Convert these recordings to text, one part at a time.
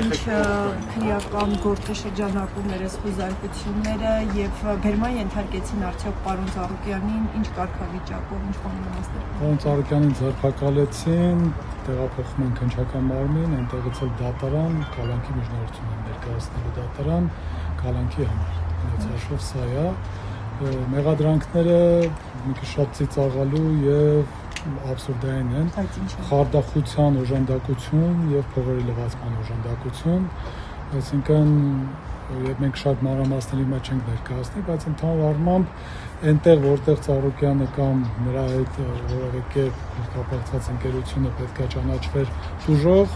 ինչ քրեական գործաշրջանակումներ է խոզարկությունները եւ բերման ենթարկեցին արդյոք պարոն Ծառուկյանին ինչ կարգավիճակով ինչ բանալուստներ։ Պարոն Ծառուկյանին ձերբակալեցին, տեղափոխում են քննչական մարմին, այնտեղից էլ դատարան, կալանքի միջնորդություն են ներկայացնելու դատարան, կալանքի համար։ Հաշվով սա է։ Մեղադրանքները մի քիչ շատ ծիծաղալու եւ абսուրդային են, խարդախության օժանդակություն եւ փողերի լվացման օժանդակություն, այսինքն եւ մենք շատ մանրամասների մեջ չենք ներկայացնի, բայց ընդհանուր առմամբ այնտեղ որտեղ Ծառուկյանը կամ նրա հետ որևէ կերպ կապակցված ընկերությունը պետք է ճանաչվեր ուժով,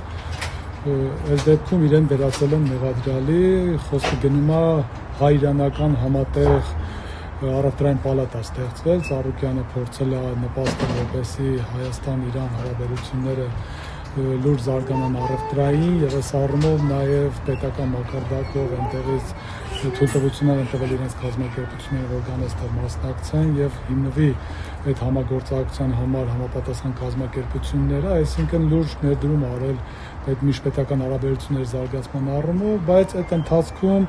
այս դեպքում իրեն վերածել են մեղադրյալի, խոսքը գնում է հայ-իրանական համատեղ առևտրային պալատա ստեղծվել, Ծառուկյանը փորձել է նպաստել, որպեսզի Հայաստան-Իրան հարաբերությունները լուրջ զարգանան առևտրային եւ այս առումով նաեւ պետական մակարդակով այնտեղից թույլտվություններ են տվել իրենց կազմակերպությունները, որ կան այստեղ մասնակցեն եւ հիմնվի այդ համագործակցության համար համապատասխան կազմակերպությունները, այսինքն լուրջ ներդրում արել այդ միջպետական հարաբերությունների զարգացման առումով, բայց այդ ընթացքում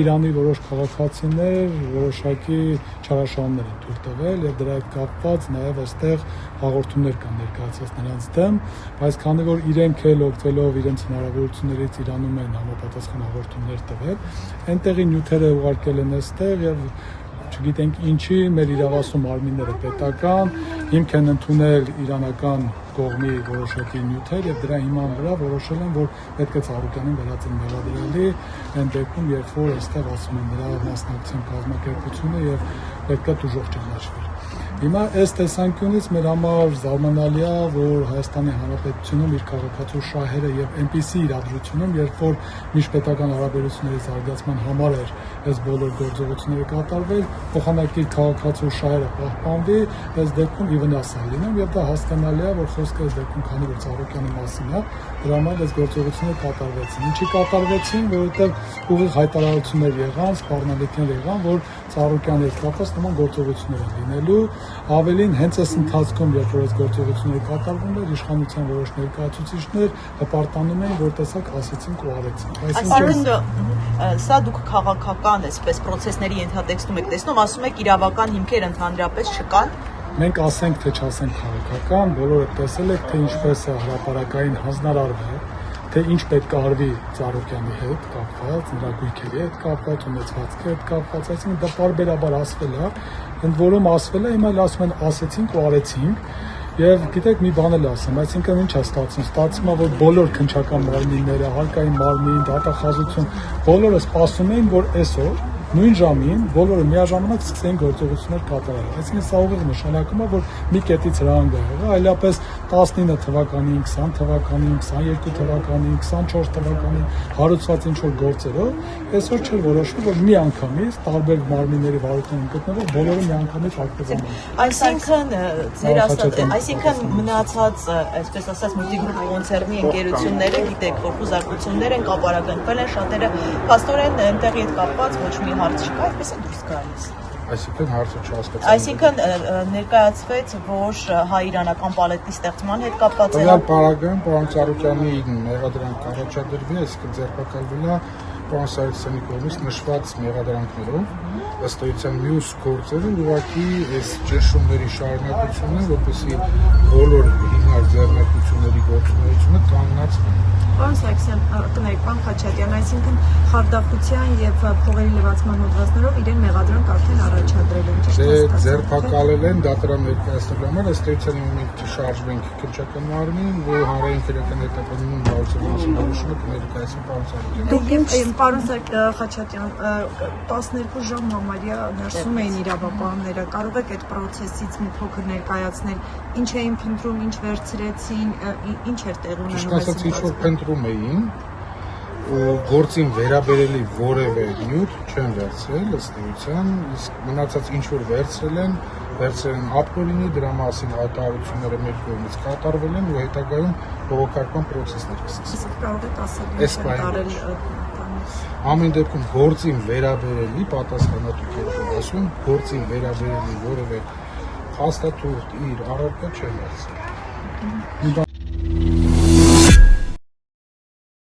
Իրանի որոշ քաղաքացիներ որոշակի չարաշահումներ են թույլ տվել եւ դրա հետ կապված նաեւ այստեղ հաղորդումներ կան ներկայացած նրանց դեմ, բայց քանի որ իրենք էլ օգտվելով իրենց հնարավորություններից Իրանում են համապատասխան հաղորդումներ տվել, այնտեղի նյութերը ուղարկել են այստեղ եւ չգիտենք ինչի մեր իրավասու մարմինները պետական հիմք են ընդունել իրանական կողմի որոշակի նյութեր եւ դրա հիման վրա որոշել են, որ պետք է Ծառուկյանին վերածեն մեղադրելի այն դեպքում, երբ որ այստեղ ասում են նրա մասնակցության կազմակերպությունը եւ պետք է ուժով ճանաչվի։ Հիմա այս տեսանկյունից մեր համար զարմանալի է, որ Հայաստանի Հանրապետությունում իր քաղաքացու շահերը եւ այնպիսի իրադրությունում, երբ որ միջպետական հարաբերությունների զարգացման համար էր այս բոլոր գործողությունները կատարվել, փոխանակի քաղաքացու շահերը պահպանվի, այս դեպքում ի վնաս է լինում եւ դա հասկանալի է, որ խոսքը այս դեպքում քանի որ Ծառուկյանի մասին է, դրա համար այս գործողությունները կատարվեցին։ Ինչի կատարվեցին, որովհետեւ ուղիղ հայտարարություններ եղան, սպառնալիքներ եղան, որ Ծառուկյանի հետ կապված նման գործողություններ են լինելու, ավելին հենց այս ընթացքում, երբ որ այս գործողությունները կատարվում էր, իշխանության որոշ ներկայացուցիչներ հպարտանում են, որ տեսակ ասեցինք ու արեցինք։ Այսինքն սա դուք քաղաքական այսպես process-ների ենթատեքստում եք տեսնում, ասում եք իրավական հիմքեր ընդհանրապես չկան։ Մենք ասենք թե չասենք քաղաքական, բոլորը տեսել եք, թե ինչպես է հրապարակային հանձնարարվել, թե ինչ պետք է արվի Ծառուկյանի հետ կապված, նրա գույքերի հետ կապված, ունեցվածքի հետ կապված, այսինքն դա պարբերաբար ասվել է, ընդ որում ասվել է, հիմա ասում են ասեցինք ու արեցինք, եւ գիտեք մի բան էլ ասեմ, այսինքն ինչ է ստացվում, ստացվում է, որ բոլոր քննչական մարմինները, հարկային մարմին, դատախազություն, բոլորը սպասում էին, որ այսօր նույն ժամին բոլորը միաժամանակ սկսեն գործողություններ կատարել։ Այսինքն սա ուղիղ նշանակում է, որ մի կետից հրահանգ է եղել, այլապես 19 թվականին, 20 թվականին, 22 թվականին, 24 թվականին հարուցված ինչ-որ գործերով, այսօր չէր որոշվում, որ մի անգամից տարբեր մարմինների վարույթներում գտնվող բոլորը մի անգամից ակտիվանում են։ Այսինքն մնացած, այսպես ասած, մուլտիգրուպ կոնցերնի ընկերությունները, գիտեք, որ խոզարկություններ են կապարագանվել են, շատերը փաստորեն այնտեղի հետ կապված ոչ մի հարց չկա, այդպես է դուրս գալիս։ Այսինքն հարցը չհասկացա։ Այսինքն ներկայացվեց, որ հայ-իրանական պալատի ստեղծման հետ կապված է։ Տվյալ պարագայում պարոն Ծառուկյանի մեղադրանք առաջադրվի, այսինքն ձերբակալվել է պարոն Սարգսյանի կողմից նշված մեղադրանքներով, ըստ էության մյուս գործերը ուղղակի այս ճնշումների շարունակությունն է, որպեսզի բոլոր հիմնարկ ձեռնարկությունների գործունեությունը կանգնեցվի։ Պարոն Սարգսյան, պարոն Խաչատյան, այսինքն խարդախության եւ փողերի լվացման հոդվածներով իրեն մեղադրանք արդեն առաջադրել են, ճիշտ է։ Ձերբակալել են դատարան ներկայացնելու համար, ըստ էության մենք շարժվենք քննչական մարմին, որ հանրային քրեական հետապնդում հարցերից որոշումը կներկայացվի պարոն Սարգսյանին։ Դուք պարոն Խաչատյան, 12 ժամ համարյա ներսում էին իրավապահները, կարող եք այդ process-ից մի փոքր ներկայացնել, ինչ էին փնտրում, ինչ վերցրեցին, ինչ էր տեղ ունենում էին գործին վերաբերելի որևէ նյութ չեն վերցրել, ըստ էության, իսկ մնացած ինչ որ վերցրել են ապօրինի, դրա մասին հայտարարությունները մեր կողմից կատարվել են ու հետագայում բողոքարկման process-ներ կսկսվեն։ Կարող եք ասել, ամեն դեպքում գործին վերաբերելի պատասխանատու կերպով ասում, գործին վերաբերելի որևէ փաստաթուղթ իր առարկա չեն վերցրել։